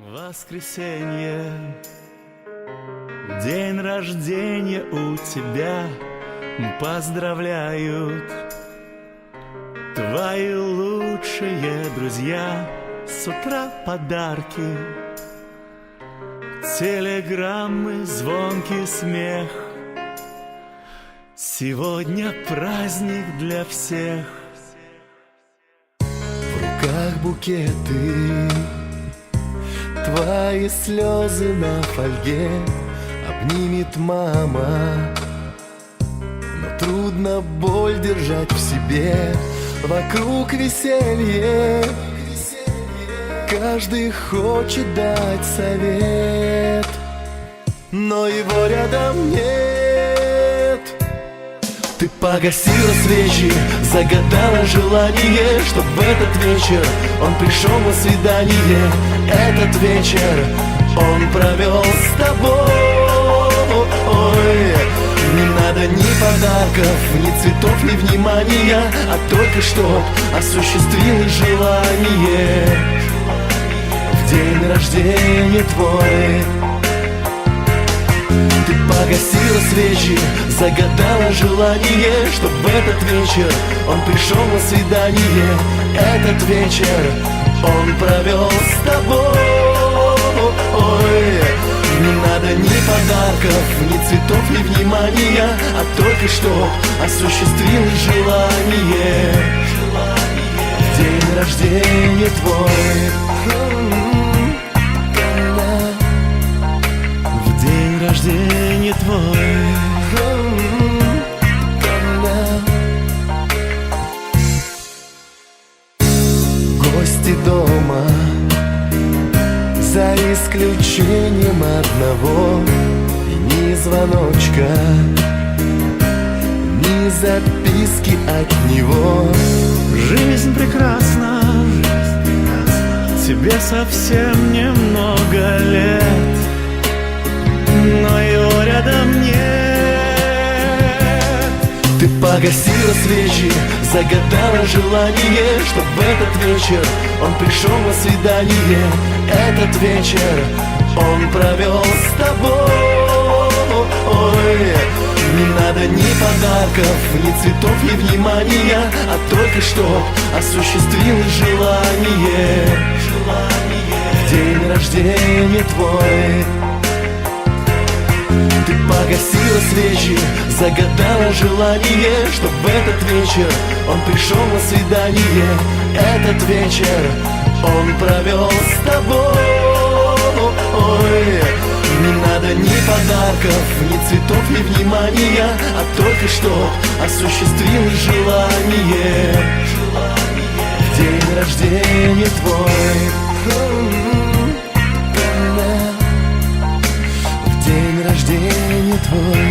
Воскресенье, день рождения у тебя, поздравляют твои лучшие друзья. С утра подарки, телеграммы, звонкий смех. Сегодня праздник для всех. В руках букеты, твои слезы на фольге обнимет мама. Но трудно боль держать в себе. Вокруг веселье, каждый хочет дать совет, но его рядом нет. Ты погасила свечи, загадала желание, чтоб в этот вечер он пришел на свидание. Этот вечер он провел с тобой. Не надо ни подарков, ни цветов, ни внимания, а только чтоб осуществилось желание в день рождения твой. Ты погасила свечи, загадала желание, чтоб в этот вечер он пришел на свидание. Этот вечер он провел с тобой. Не надо ни подарков, ни цветов, ни внимания, а только чтоб осуществилось желание в день рождения твой. В день рождения твой. Гости дома, за исключением одного, и ни звоночка, ни записки от него. Жизнь прекрасна, тебе совсем немного лет, но его рядом нет. Ты погасила свечи, загадала желание, чтоб в этот вечер он пришел на свидание. Этот вечер он провел с тобой. Не надо ни подарков, ни цветов, ни внимания, а только чтоб осуществилось желание в день рождения твой. Ты погасила свечи, загадала желание, чтоб в этот вечер он пришел на свидание. Этот вечер он провел с тобой. Не надо ни подарков, ни цветов, ни внимания, а только чтоб осуществилось желание в день рождения твой. В день рождения твой.